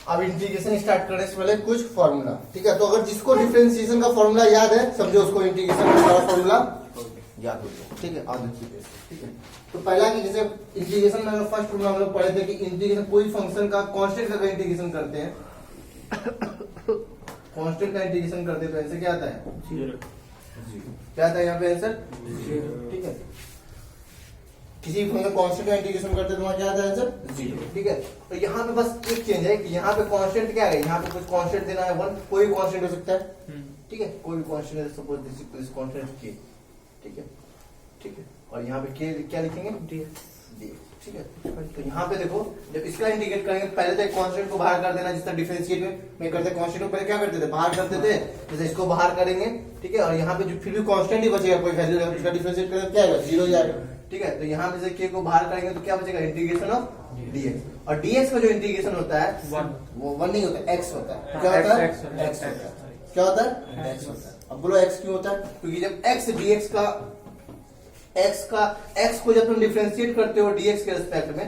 अब integration start करने से पहले कुछ फॉर्मूला, ठीक है। तो अगर जिसको डिफरेंशिएशन का फॉर्मूला याद है, समझो उसको इंटीग्रेशन का सारा फॉर्मूला याद हो गया, ठीक है। और देखिए, ठीक है। तो पहला कि जैसे इंटीग्रेशन में फर्स्ट फॉर्मूला हम लोग पढ़े थे कि इंटीग्रेशन कोई फंक्शन का कांस्टेंट का इंटीग्रेशन करते हैं, कांस्टेंट का इंटीग्रेशन करते हैं तो आंसर क्या आता है? 0। क्या आता है यहाँ पे आंसर? 0, ठीक है। किसी फंक्शन कांस्टेंट का इंटीग्रेशन करते हैं तो वहां क्या आता है आंसर? 0, ठीक है। तो यहाँ पे बस एक चेंज है कि यहाँ पे कांस्टेंट क्या है, यहाँ पे कुछ कांस्टेंट देना है 1, कोई भी कांस्टेंट हो सकता है, ठीक है। कोई भी कांस्टेंट है, सपोज दिस कांस्टेंट k, ठीक है, ठीक है। और यहाँ पे k क्या लिखेंगे? dx, ठीक है। तो यहाँ पे देखो, जब इसका इंटीग्रेट करेंगे पहले तो कांस्टेंट को बाहर कर देना, जिस तरह डिफरेंशिएट में करते कांस्टेंट को पहले क्या करते थे? बाहर करते थे। जैसे इसको बाहर करेंगे, ठीक है। और यहाँ पे जो फिर भी कांस्टेंट ही बचेगा, कोई वैल्यू है, इसका डिफरेंशिएट करेंगे क्या आएगा? 0 जाएगा, ठीक है। तो यहाँ पे से k को बाहर करेंगे तो क्या बचेगा? Integration of dx। और dx का जो इंटीग्रेशन होता है वो 1 नहीं होता, x होता है। क्या होता है? x होता है। क्या होता है? x होता है। अब बोलो x क्यों होता है? क्योंकि जब x dx का x को जब तुम डिफरेंशिएट करते हो dx के रिस्पेक्ट में,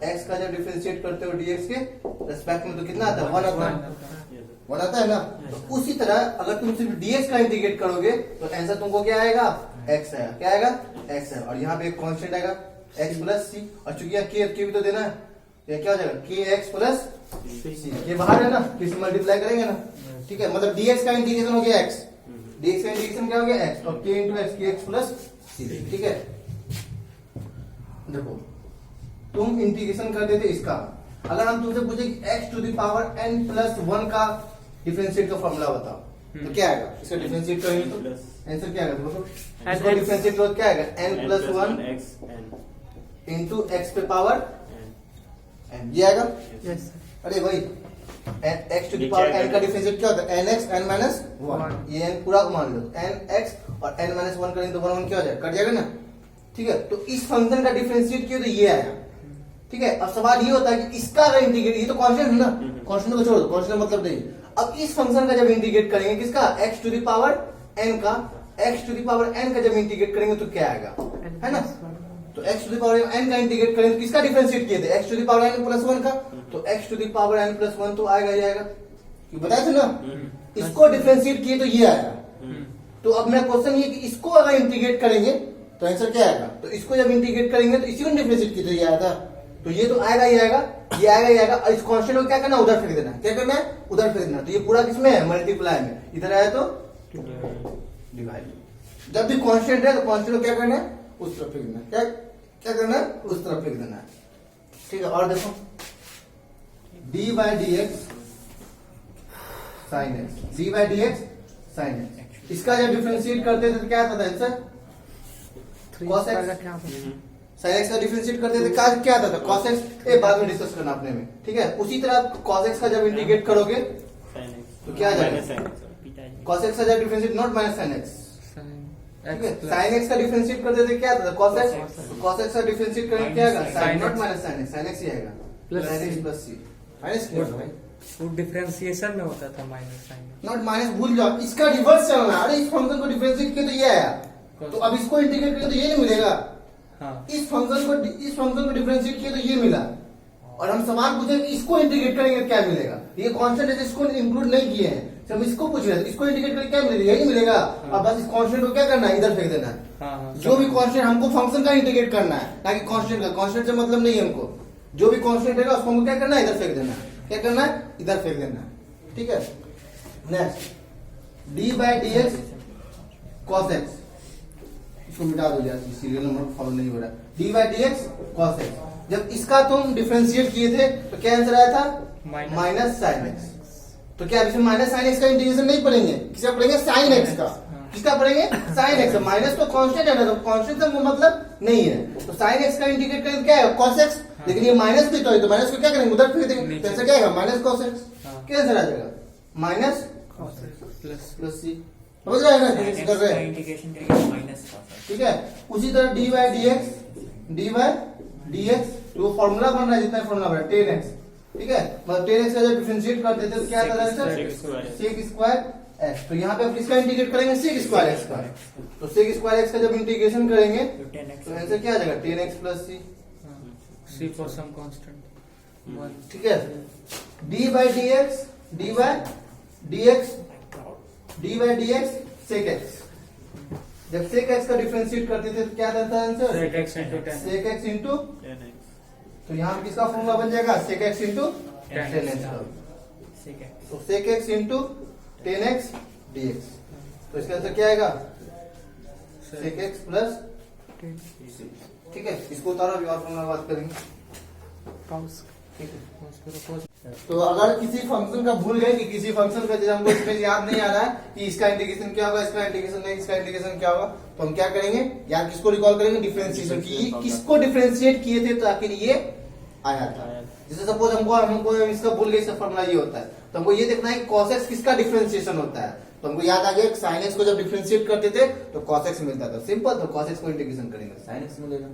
x का जब डिफरेंशिएट करते हो dx के रिस्पेक्ट में तो कितना आता है? 1 आता है, 1 आता है ना। तो उसी तरह अगर तुम सिर्फ dx का इंटीग्रेट करोगे तो आंसर तुमको क्या आएगा? x आएगा। क्या आएगा? x है। और यहाँ पे एक कांस्टेंट आएगा x प्लस सी, और चूंकि यहाँ k भी तो देना है, तो क्या हो जाएगा? kx प्लस सी। ये बाहर है ना, किसी मल्टीप्लाई करेंगे ना, ठीक है। मतलब dx का इंटीग्रेशन हो गया x, dx का इंटीग्रेशन क्या हो गया? x, और k into x, kx plus c, ठीक है। देखो तुम इंटीग्रेशन कर देते इसका, अगर हम तुमसे पूछे कि x to the power n plus 1 का डिफरेंशिएट का फॉर्मूला बताओ, तो क्या आएगा? इसका डिफरेंशिएट करेंगे तो आंसर क्या आएगा? देखो इसका डिफरेंशिएट करो, क्या आएगा? n प्लस 1 इंटू x पे पावर n, ये आएगा। अरे भाई x to the power n का डिफरेंशिएट क्या होता है? nx n माइनस 1, ये n पूरा को मान लो, nx और n माइनस 1 करेंगे तो 1 क्या हो जाएगा? कट जाएगा ना, ठीक है। तो इस फंक्शन का डिफरेंशिएट किया तो ये आया, ठीक है। अब सवाल ये होता है कि इसका अगर इंटीग्रेट, ये तो कांस्टेंट है ना, कांस्टेंट को छोड़ दो, कांस्टेंट मतलब नहीं। अब इस फंक्शन का जब इंटीग्रेट करेंगे किसका? x to the power n का, x to the power n का जब इंटीग्रेट करेंगे तो क्या आएगा? है ना। तो x to the power n का इंटीग्रेट करेंगे तो किसका डिफरेंशिएट किए थे? x to the power n plus 1 का, तो x to the power n plus 1 तो आएगा ही आएगा, बताया था ना। इसको डिफरेंशिएट किए तो ये आएगा। तो अब मेरा क्वेश्चन ये कि इसको अगर इंटीग्रेट करेंगे तो आंसर क्या आएगा? तो इसको जब इंटीग्रेट करेंगे तो इसी को डिफरेंशिएट किए तो ये आएगा, तो ये तो आएगा ही आएगा, ये आएगा ही आएगा। और इस कांस्टेंट को क्या करना? उधर फेंक देना। क्या करना है? उधर फेंक देना। तो ये पूरा किसमें है? मल्टीप्लाई में। इधर आया तो डिवाइड। जब भी कांस्टेंट है तो कांस्टेंट को क्या करना है? उस तरफ फेंक देना। क्या करना है? उस तरफ फेंक देना है, ठीक है। और देखो D by d x sine x, d by d x sine x, इसका जब डिफरेंशिएट करते थे तो क्या आता था answer? cos x। Sine x का डिफरेंशिएट करते थे क्या आता था? cos x। ये बाद में डिस्कस करना अपने में, ठीक है। उसी तरह cos x का जब इंटीग्रेट करोगे तो क्या आ जाएगा? cos x का जब differentiate not minus sine x, ठीक है। साइन एक्स का डिफरेंशिएट करते थे क्या आता था? cos x। cos x का डिफरेंशिएट करेंगे क्या आएगा? Sine not minus sine x, sine x ही आएगा, sine x plus c. Minus क्यों भाई? वो डिफरेंशिएशन में होता था माइनस साइन, नॉट माइनस, भूल जाओ, इसका रिवर्स चलना। अरे इस फंक्शन को डिफरेंशिएट किया तो ये आया, तो अब इसको इंटीग्रेट किया तो ये नहीं मिलेगा। हाँ। इस फंक्शन को डिफरेंशिएट किया तो ये मिला, और हम सवाल पूछे कि इसको इंटीग्रेट करेंगे क्या मिलेगा? ये कांस्टेंट है, इसको इंक्लूड नहीं किए हैं, हम इसको पूछ रहे हैं इसको इंटीग्रेट करके क्या मिलेगा? यही मिलेगा। अब बस इस कांस्टेंट को क्या करना है? इधर फेंक देना है। जो भी कांस्टेंट हमको फंक्शन का इंटीग्रेट करना है, ना कि कांस्टेंट का। कांस्टेंट से मतलब नहीं है हमको, जो भी कांस्टेंट रहेगा उसको हमको क्या करना है? इधर फेंक देना है। क्या करना है? इधर फेंक देना है, ठीक है। Next D by d x cos x, इसको मिटा दो यार, सीरियल नंबर फॉलो नहीं हो रहा है। D by d x cos x, जब इसका तुम डिफरेंशिएट किए थे तो क्या आंसर आया था? Minus sine x. तो क्या इसमें माइनस साइन एक्स का इंटीग्रेशन नहीं पढ़ेंगे? किसका पढ़ेंगे? साइन एक्स का। किसका पढ़ेंगे? Sine x. माइनस तो कांस्टेंट है ना, तो कांस्टेंट से मतलब नहीं है, तो साइन एक्स का इंटीग्रेट करेंगे क्या है? Cos x. लेकिन ये माइनस भी तो है, तो माइनस को क्या करेंगे? उधर फेंक देंगे, तो आंसर क्या आएगा? Minus cos x. क्या आंसर आ जाएगा? माइनस प्लस सी। समझ रहे हैं ना कैसे कर रहे हैं? इंटीग्रेशन करेंगे माइनस कॉस, ठीक है। उसी तरह डी बाई डी एक्स, तो फॉर्मूला बन रहा है, जितना फॉर्मूला बन रहा है 10x, ठीक है। मतलब 10x का जब डिफरेंशिएट कर देते तो क्या आता है? sec square x। तो यहाँ पे अब किसका इंटीग्रेट करेंगे? sec स्क्वायर x का। तो sec स्क्वायर x का जब इंटीग्रेशन करेंगे तो आंसर क्या आ जाएगा? 10x plus c। C for some constant, one ठीक है, d by d x sec x. जब सेक एक्स का डिफरेंशिएट करते थे तो क्या रहता है answer? Sec x into ten sec x into, तो यहाँ पे किसका फॉर्मूला बन जाएगा? Sec x into ten x का। ठीक है तो sec x into ten x d x, तो इसका आंसर क्या आएगा? Sec x plus c. ठीक है, इसको उतारो, अभी और फॉर्मूला बात करेंगे। पॉज ठीक है, पॉज करो पॉज। तो अगर किसी फंक्शन का भूल गए कि किसी फंक्शन का जैसे हमको इसमें याद नहीं आ रहा है कि इसका इंटीग्रेशन क्या होगा, इसका इंटीग्रेशन नहीं, इसका इंटीग्रेशन क्या होगा, तो हम क्या करेंगे? या किसको रिकॉल करेंगे? डिफरेंशिएशन की, ये किसको डिफरेंशिएट किए थे तो आखिर ये आया था। जैसे सपोज हमको इसका भूल गए, इसका फॉर्मूला ये होता है, तो हमको ये देखना है कि cos x किसका डिफरेंशिएशन होता है। तो हमको याद आ गया sin x को जब डिफरेंशिएट करते थे तो cos x मिलता था, सिंपल। तो cos x को इंटीग्रेशन करेंगे sin x मिलेगा,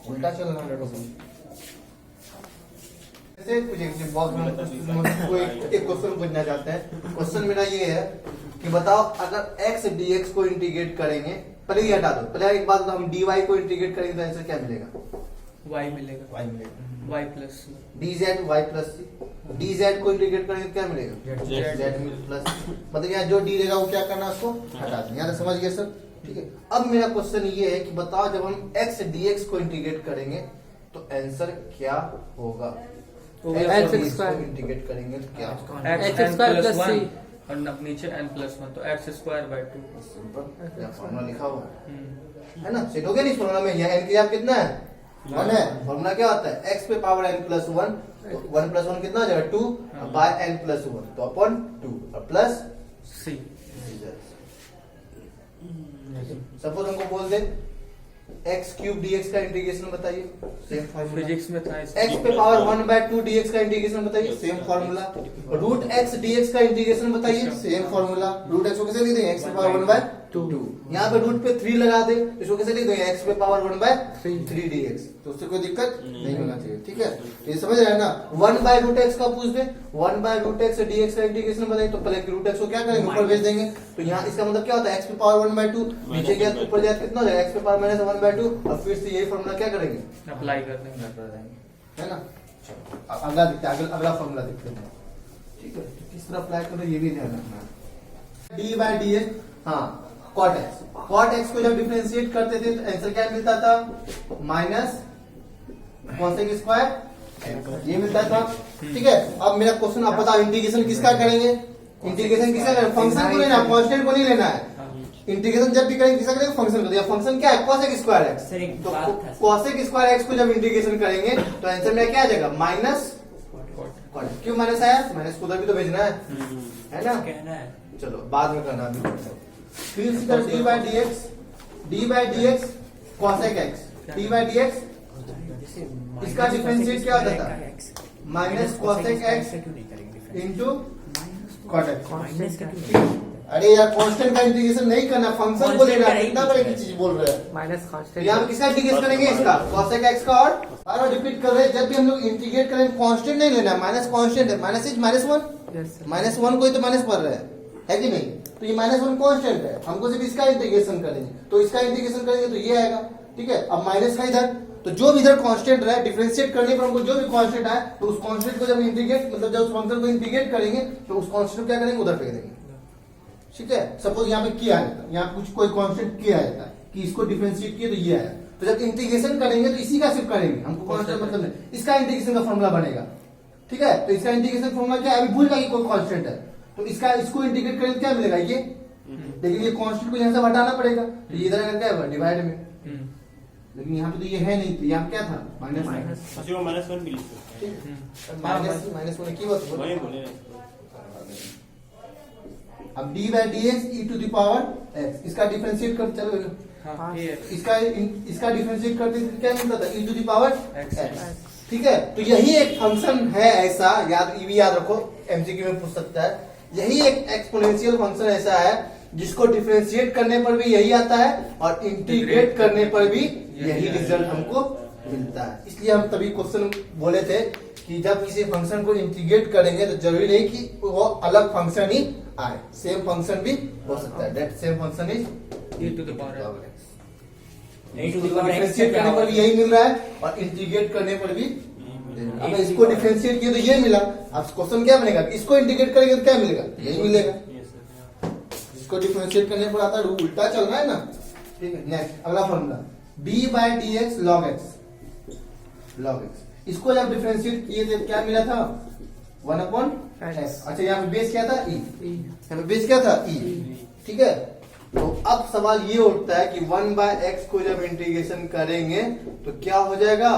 उल्टा चलना है। जैसे कुछ बॉक्स में कोई एक क्वेश्चन पूछना चाहते हैं। क्वेश्चन मेरा ये है कि बताओ अगर x dx को इंटीग्रेट करेंगे, पहले ये हटा दो, पहले एक बात, हम dy को इंटीग्रेट करेंगे तो आंसर क्या मिलेगा? वाई मिलेगा, y मिलेगा। Y plus dz y plus c, dz को इंटीग्रेट करेंगे तो क्या मिलेगा? z प्लस, मतलब यहाँ जो d रहेगा वो क्या करना है? उसको हटा देना। यहाँ तक समझ गए सर? ठीक है, अब मेरा क्वेश्चन ये है कि बताओ जब हम x dx को इंटीग्रेट करेंगे तो आंसर क्या होगा? तो x x को इंटीग्रेट करेंगे तो क्या होगा? x स्क्वायर प्लस सी और अब नीचे n प्लस वन, तो x स्क्वायर बाय 2। सिंपल, यहाँ फॉर्मूला लिखा हुआ है ना, सेट हो गया नहीं फॉर्मूला में? यहाँ n की आप कितना है? 1 है। फॉर्मूला क्या होता है? x पे पावर n प्लस 1, 1 प्लस 1 कितना हो जाएगा? 2 बाय n प्लस 1, तो अपॉन 2 और प्लस सी। सपोज हमको बोल दे x क्यूब dx का इंटीग्रेशन बताइए, सेम फार्मूला। फिजिक्स में था x पे पावर 1 बाय 2 dx का इंटीग्रेशन बताइए, same formula. Root x dx का इंटीग्रेशन बताइए, सेम फार्मूला। रूट x को कैसे लिख देंगे? x पे पावर 1 बाय 2। यहाँ पे रूट पे 3 लगा दे, इसको कैसे लिख देंगे? x पे पावर 1 बाय 3 dx, तो उससे कोई दिक्कत नहीं होना चाहिए। ठीक है, ये समझ रहे हैं ना? 1 बाय रूट x का पूछ दे, 1 बाय रूट x dx का इंटीग्रेशन बताइए, तो पहले रूट x को क्या करेंगे? ऊपर भेज देंगे। तो यहाँ इसका मतलब क्या होता है? x पे पावर 1 बाय 2, नीचे गया तो ऊपर जाए कितना हो जाएगा? x पे पावर माइनस 1 बाय 2, और फिर से यही फॉर्मूला क्या करेंगे? अप्लाई कर देंगे, है ना? चलो अब अगला देखते हैं, अगला फॉर्मूला देखते हैं। ठीक है, तो किस तरह अप्लाई करो ये भी ध्यान रखना है। डी बाई डी एक्स, हाँ कॉट एक्स को जब डिफरेंशिएट करते थे तो आंसर क्या मिलता था? माइनस कॉसेक स्क्वायर, ये मिलता था। ठीक है, अब मेरा क्वेश्चन आप बताओ इंटीग्रेशन किसका करेंगे? इंटीग्रेशन किसका करेंगे? फंक्शन को लेना है, कांस्टेंट को नहीं लेना है। इंटीग्रेशन जब भी करेंगे किसका करेंगे? फंक्शन को। फंक्शन क्या है? Cosec square x. तो कॉसेक स्क्वायर एक्स को जब इंटीग्रेशन करेंगे तो आंसर में क्या आ जाएगा? Minus cot. क्यों माइनस आया? माइनस को उधर भी तो भेजना है ना? कहना है। चलो बाद में करना अभी। फिर इसका d by d x cosec x, d by d x, इसका डिफरेंशिएट क्या होता था? Minus cosec x into cot x. अरे यार कांस्टेंट का इंटीग्रेशन नहीं करना, फंक्शन को लेना है। कितना बड़े की चीज बोल रहे हैं? Minus constant. यहाँ पे किसका इंटीग्रेट करेंगे? इसका कॉसेक एक्स का। और बार रिपीट कर रहे हैं, जब भी हम लोग इंटीग्रेट करेंगे कांस्टेंट नहीं लेना है, माइनस कांस्टेंट है। माइनस इज माइनस 1, माइनस 1 को ही तो माइनस पढ़ रहे हैं, है कि नहीं? तो ये माइनस 1 कांस्टेंट है, हमको सिर्फ इसका इंटीग्रेशन करेंगे, तो इसका इंटीग्रेशन करेंगे तो ये आएगा। ठीक है, अब माइनस का इधर, तो जो भी इधर कांस्टेंट रहा, डिफरेंशिएट करने पर हमको जो भी कांस्टेंट आए तो उस कांस्टेंट को जब इंटीग्रेट, मतलब जब उस फंक्शन को इंटीग्रेट करेंगे तो उस कांस्टेंट को क्या करेंगे? उधर फेंक देंगे। ठीक है, सपोज यहाँ पे किया है, यहाँ कुछ कोई कांस्टेंट किया जाता है कि इसको डिफरेंशिएट किया तो ये आया, तो जब इंटीग्रेशन करेंगे तो इसी का सिर्फ करेंगे, हमको कांस्टेंट मतलब नहीं, इसका इंटीग्रेशन का फॉर्मूला बनेगा। ठीक है, तो इसका इंटीग्रेशन फॉर्मूला क्या है? अभी भूल जाएगी कोई कांस्टेंट है तो इसको इंटीग्रेट करेंगे तो क्या मिलेगा? ये, लेकिन ये कांस्टेंट को यहाँ से हटाना पड़ेगा, तो ये इधर क्या होगा? डिवाइड में। लेकिन यहाँ पे तो ये है नहीं, तो यहाँ क्या था? माइनस माइनस 1 भी लिख सकते हैं। माइनस होने की बात वही बोले। अब d by d x e to the power x, इसका डिफरेंशिएट कर, चलो इसका डिफरेंशिएट करते थे क्या मिलता था? E to the power x. ठीक है, तो यही एक फंक्शन है ऐसा, ये भी याद रखो, एमसीक्यू में पूछ सकता है। यही एक एक्सपोनेंशियल फंक्शन ऐसा है जिसको डिफरेंशिएट करने पर भी यही आता है और इंटीग्रेट करने पर भी यही रिजल्ट हमको मिलता है। इसलिए हम तभी क्वेश्चन बोले थे कि जब किसी फंक्शन को इंटीग्रेट करेंगे तो जरूरी नहीं कि वो अलग फंक्शन ही आए, सेम फंक्शन भी हो सकता है। That same function is e to the power differentiate करने पर भी यही मिल रहा है और इंटीग्रेट करने पर भी अब इसको डिफरेंशिएट किया तो ये मिला। अब क्वेश्चन क्या बनेगा, इसको इंटीग्रेट करेंगे तो क्या मिलेगा, यही मिलेगा। Yes, sir. इसको डिफरेंशिएट करने पर आता है उल्टा चल रहा है ना। ठीक है, नेक्स्ट अगला formula D by d x log x. Log x इसको जब डिफरेंशिएट किए थे क्या मिला था, 1/x। अच्छा यहाँ पे बेस क्या था, ई। यहाँ पे बेस क्या था, ई। ठीक है, तो अब सवाल ये उठता है कि 1/x को जब इंटीग्रेशन करेंगे तो क्या हो जाएगा,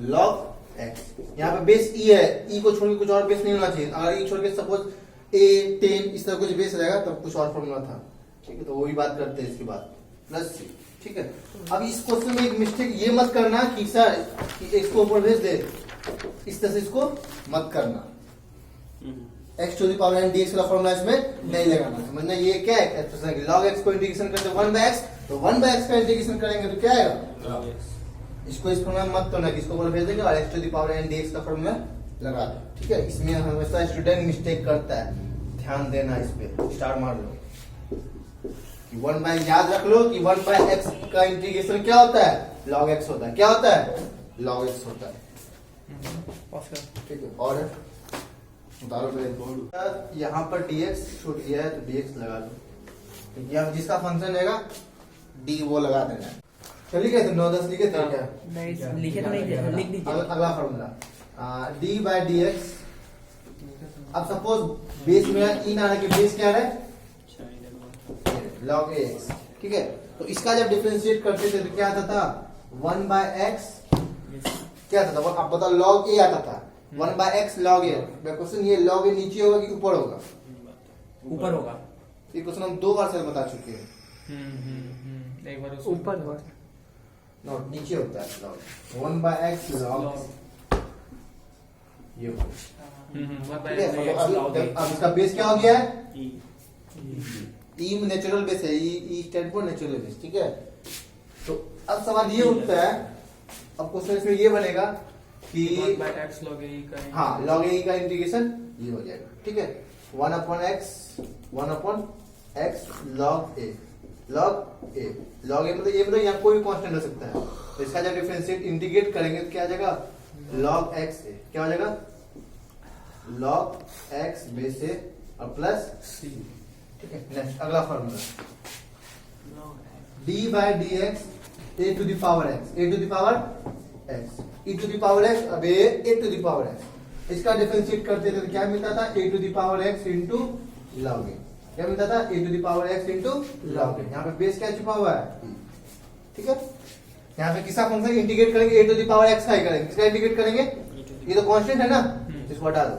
log x। यहाँ पे बेस ई है, ई को छोड़ के कुछ और बेस नहीं होना चाहिए। अगर ई छोड़ के सपोज a 10 इस तरह कुछ बेस रहेगा तब कुछ और फॉर्मूला था। ठीक है, तो वही बात करते हैं इसके बाद प्लस सी। ठीक है, अब इस क्वेश्चन में एक मिस्टेक ये मत करना कि सर कि x को ऊपर भेज दे, इस तरह से इसको मत करना। x to the power n dx वाला फॉर्मूला इसमें नहीं लगाना। समझना ये क्या है, log x को इंटीग्रेशन करते 1/x, तो 1/x का इंटीग्रेशन करेंगे तो क्या आएगा, इसको इस फॉर्मूला में मत करना कि इसको ऊपर भेज देंगे और x to the power n dx का फॉर्मूला लगा दो। ठीक है, इसमें हमेशा स्टूडेंट मिस्टेक करता है, ध्यान देना इस पे, स्टार मार लो कि 1/, याद रख लो कि 1/x का इंटीग्रेशन क्या होता है, log x होता है। क्या होता है, log x होता है। ठीक है, और उतारो पे यहाँ पर dx छूट गया है तो dx लगा दो। यहाँ जिसका फंक्शन रहेगा d वो लगा देना। चल लिखे थे 9-10 लिखे थे क्या, नहीं लिखे तो नहीं थे, लिख दीजिए। अगला formula d by d x. अब सपोज बेस मेरा ई ना रहा कि बेस क्या है, log ax। ठीक है, तो इसका जब डिफरेंशिएट करते थे तो क्या आता था, 1/x क्या आता था, अब बताओ log a आता था, 1/x log a। क्वेश्चन ये log a नीचे होगा कि ऊपर होगा, ऊपर होगा। ये क्वेश्चन हम 2 बार से बता चुके हैं। एक बार ऊपर होगा। नो, नीचे होता है log 1/x log ये होगा। ठीक है, अब इसका बेस क्या हो गया है, ई नेचुरल बेस है, E stand for natural base. ठीक है, तो अब सवाल ये उठता है, अब क्वेश्चन इसमें ये बनेगा कि 1/x log a करेंगे। हाँ log a का इंटीग्रेशन ये हो जाएगा। ठीक है, 1/x log a। log a मतलब ये मतलब यहाँ कोई कांस्टेंट हो सकता है, तो इसका जब डिफरेंशिएट इंटीग्रेट करेंगे तो क्या आ जाएगा, log x a। क्या हो जाएगा, log x बेस a और प्लस c। ठीक है, नेक्स्ट अगला formula d by d x a to the power x, a to the power x, e to the power x, अब a to the power x। इसका differentiate करते थे तो क्या मिलता था, a to the power x into log a. क्या मिलता था, a to the power x into log a. यहाँ पे बेस क्या छुपा हुआ है, ठीक है। यहाँ पे किसका फंक्शन इंटीग्रेट करेंगे, ए टू द पावर x का ही करेंगे। किसका इंटीग्रेट करेंगे, ये तो कांस्टेंट है ना, इसको हटा दो।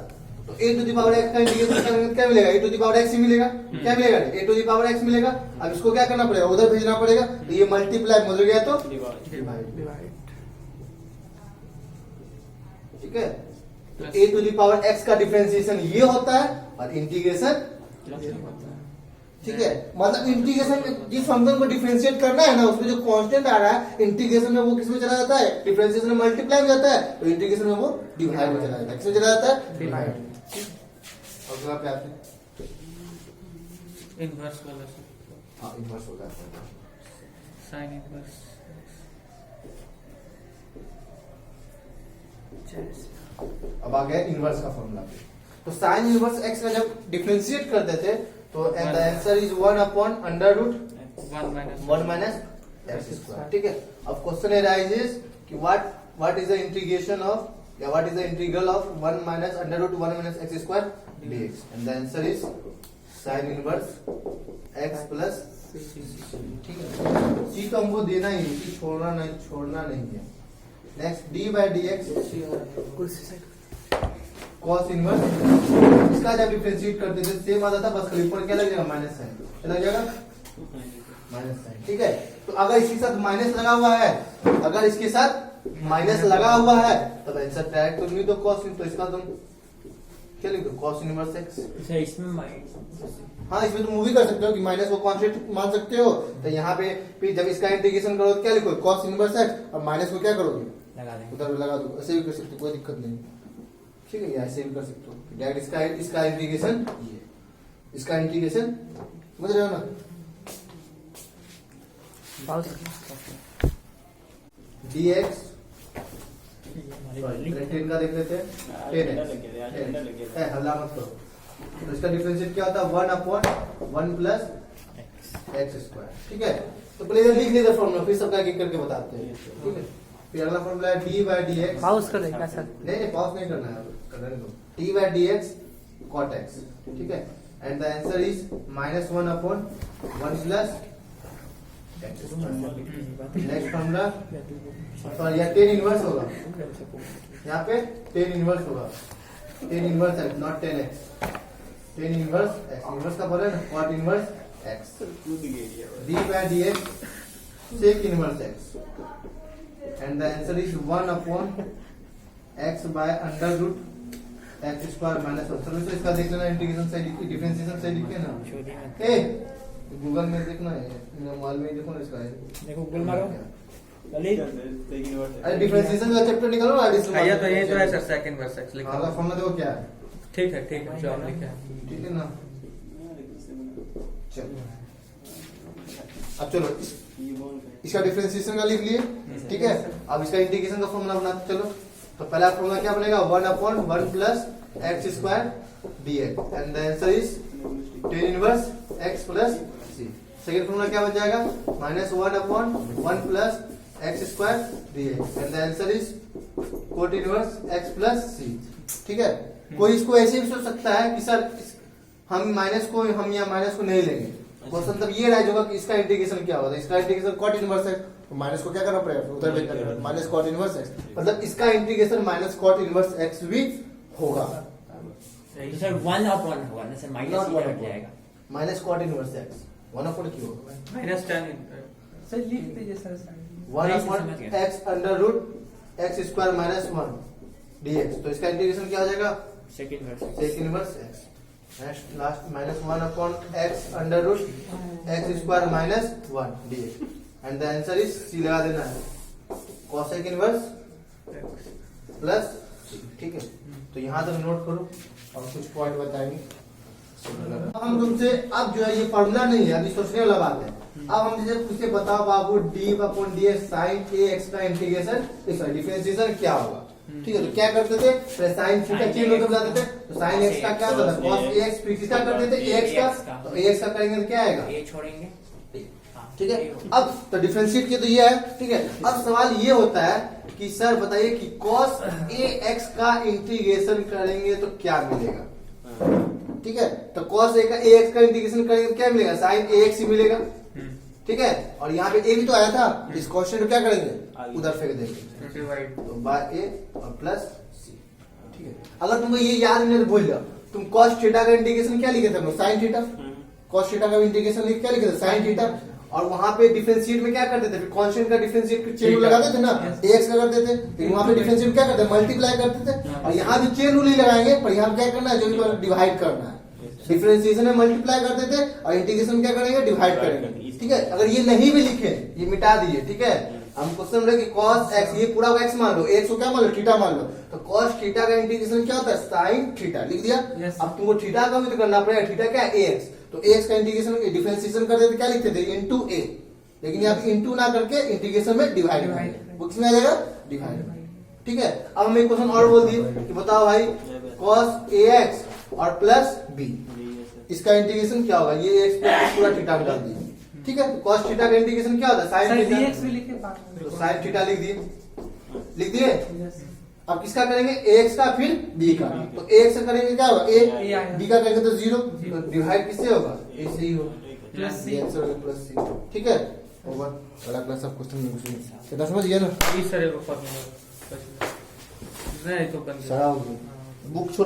तो ए टू द पावर x का इंटीग्रेशन करेंगे तो क्या मिलेगा, ए टू द पावर x ही मिलेगा। क्या मिलेगा, ए टू द पावर x मिलेगा। अब इसको क्या करना पड़ेगा, उधर भेजना पड़ेगा, तो ये मल्टीप्लाई मिल गया तो डिवाइड। ठीक है, तो ए टू द पावर x का डिफरेंशिएशन ये होता है और इंटीग्रेशन, ठीक है। मतलब इंटीग्रेशन में जिस फंक्शन को डिफरेंशिएट करना है ना, उसमें जो कांस्टेंट आ रहा है इंटीग्रेशन में, वो किसमें चला जाता है, डिफरेंशिएशन में मल्टीप्लाई में जाता है, तो इंटीग्रेशन में वो डिवाइड में चला जाता है। किसमें चला जाता है, डिवाइड। अगला पे आते हैं इनवर्स वाला से, हाँ इनवर्स हो जाता है, साइन इनवर्स। अब आ गया इनवर्स का फॉर्मूला। तो साइन इनवर्स x का जब डिफरेंशिएट करते थे तो the answer is 1 minus x square. ठीक है, अब क्वेश्चन अराइजेस कि what is the integration of, या what is the integral of 1 minus x square dx, and the answer is sine inverse x plus c। ठीक है, c तो हमको देना ही है, छोड़ना नहीं है। Next d by d x cos inverse, इसका जब डिफरेंशिएट करते थे सेम आता था, बस खाली ऊपर क्या लग जाएगा, माइनस साइन। क्या लग जाएगा, माइनस साइन। ठीक है, तो अगर इसके साथ माइनस लगा हुआ है, अगर इसके साथ माइनस लगा हुआ है तब आंसर डायरेक्ट तो नहीं, तो कॉस, तो इसका तुम क्या लिख दो, कॉस इनवर्स एक्स। इसमें हाँ, इसमें तुम मूवी कर सकते हो कि माइनस को कांस्टेंट मान सकते हो, तो यहाँ पे फिर जब इसका इंटीग्रेशन करो तो क्या लिखो, कॉस इनवर्स एक्स, और माइनस को क्या करोगे, लगा देंगे, उधर लगा दो। ऐसे भी कर सकते हो, कोई दिक्कत नहीं। ठीक है, ऐसे भी कर सकते हो डायरेक्ट। इसका इंटीग्रेशन, इसका इंटीग्रेशन समझ रहे हो ना। dx 10 का देख लेते हैं, 10 हल्ला मत करो। तो इसका डिफरेंशिएट क्या होता है, 1/1 प्लस एक्स स्क्वायर। ठीक है, तो पहले इधर लिख लीजिए फॉर्मूला, फिर सबका एक एक करके बताते हैं। ठीक है, फिर अगला फॉर्मूला है d/dx। पाउस कर देगा सर। नहीं पॉज नहीं करना है, करने दो। d/dx cot x। ठीक है, and the answer is -1/1 plus x square. Next formula sorry यहाँ 10 इनवर्स होगा, यहाँ पे 10 इनवर्स होगा, 10 inverse x not 10x, 10 inverse x, inverse का बोला ना, cot inverse x। d/dx sec inverse x and the answer is 1/x by under root x square minus 1। चलो इसका देख लेना, इंटीग्रेशन से डिफरेंशिएशन से लिखे ना। ए गूगल में देखना है, मोबाइल में देखो ना इसका है। देखो गूगल मारो ललित। अरे डिफरेंशिएशन का चैप्टर निकालो ना, एडिशन ये तो है सर, सेकंड वर्स एक्स लिखा अगला है। फॉर्मूला देखो क्या है। ठीक है जो आप लिखे हैं। ठीक है ना, चलो अब चलो इसका डिफरेंशिएशन का लिख लिए। ठीक है, अब इसका इंटीग्रेशन का फॉर्मूला बनाते चलो। तो पहला फॉर्मूला क्या बनेगा, 1/1 plus x square dx and the answer is 10 inverse x plus c। Second formula क्या बन जाएगा, -1/1 plus x square dx and the answer is cot inverse x plus c। ठीक है, कोई इसको ऐसे भी सोच सकता है कि सर हम यहाँ माइनस को नहीं लेंगे। क्वेश्चन तब ये राइज होगा कि इसका इंटीग्रेशन क्या होगा, इसका इंटीग्रेशन cot इनवर्स है, तो माइनस को क्या करना पड़ेगा, उधर लेकर माइनस cot इनवर्स x, मतलब इसका integration minus cot inverse x भी होगा। तो सर 1/1 होगा ना सर, माइनस Not ही 1/1 हट जाएगा। माइनस cot इनवर्स x 1/4 क्यों होगा, -10 सर लिख दीजिए sir. 1/x under root x square minus 1 dx। तो इसका इंटीग्रेशन क्या हो जाएगा, second verse sec inverse x। Next last -1/x under root x square minus 1 dx and the answer is c लगा देना है, cosec इनवर्स प्लस c। ठीक है, तो यहाँ तक नोट करो और कुछ पॉइंट बताएंगे। अब हम तुमसे अब जो है ये फॉर्मूला नहीं है, अभी सोचने वाला बात है। अब हम जैसे पूछे बताओ बाबू d/dx sin ax का इंटीग्रेशन डिफरेंशिएशन क्या होगा। ठीक है, तो क्या करते थे, पहले साइन थीटा चेंज होकर जाते थे, तो साइन x का क्या होता था, cos ax, फिर किसका करते थे ax का, तो ax का करेंगे तो क्या आएगा, ये छोड़ेंगे। ठीक है। अब तो डिफरेंशिएट किया तो ये है। ठीक है, अब सवाल ये होता है कि सर बताइए कि cos ax का इंटीग्रेशन करेंगे तो क्या मिलेगा। ठीक है, तो cos ax का इंटीग्रेशन करेंगे तो क्या मिलेगा, sin ax ही मिलेगा। ठीक है, और यहाँ पे a भी तो आया था, इस क्वेश्चन को क्या करेंगे, उधर फेंक देंगे, डिवाइड तो बाय a और प्लस c। ठीक है, अगर तुमको ये याद नहीं तो भूल जाओ, तुम cos थीटा का इंटीग्रेशन क्या लिखे थे, sin थीटा, cos थीटा का इंटीग्रेशन क्या लिखे थे, sin थीटा, और वहां पे डिफरेंशिएट में क्या करते थे, फिर कांस्टेंट का डिफरेंशिएट चेन रूल लगाते थे ना, ax का करते थे, फिर वहां पे डिफरेंशिएट क्या करते थे, मल्टीप्लाई करते थे, और यहाँ भी चेन रूल ही लगाएंगे, पर यहाँ क्या करना है, जो भी डिवाइड करना है। डिफरेंशिएशन में मल्टीप्लाई करते थे और इंटीग्रेशन क्या करेंगे, डिवाइड करेंगे। ठीक है, अगर ये नहीं भी लिखे, ये मिटा दिए। ठीक है, हम क्वेश्चन रहे कि cos x, ये पूरा x मान लो, x को क्या मान लो, थीटा मान लो, तो cos थीटा का इंटीग्रेशन क्या होता है, sin थीटा, लिख दिया। अब तुमको थीटा का भी तो करना पड़ेगा, थीटा क्या है, ax, तो ax का इंटीग्रेशन डिफरेंशिएशन करते थे, क्या लिखते थे, इनटू a, लेकिन यहाँ पे इनटू ना करके इंटीग्रेशन में डिवाइड, बुक्स में आ जाएगा डिवाइड। ठीक है, अब हम एक क्वेश्चन और बोल दिए कि बताओ भाई cos ax और प्लस b, इसका इंटीग्रेशन क्या होगा, ये x पे पूरा थीटा डाल दिए। ठीक है, cos थीटा का इंटीग्रेशन क्या होता है, sin थीटा, dx भी लिखे बाद में। तो sin थीटा लिख दिए। अब किसका करेंगे, ax का फिर b का, तो ax का करेंगे क्या होगा, a, b का करेंगे तो 0, तो डिवाइड किससे होगा, a से ही होगा, प्लस c। ये आंसर होगा प्लस c। ठीक है, ओवर, अगला क्लास सब क्वेश्चन में घुसेंगे, कितना समझ गया ना, इस तरह का फॉर्मूला नहीं तो बन सारा हो गया, बुक छोड़ो।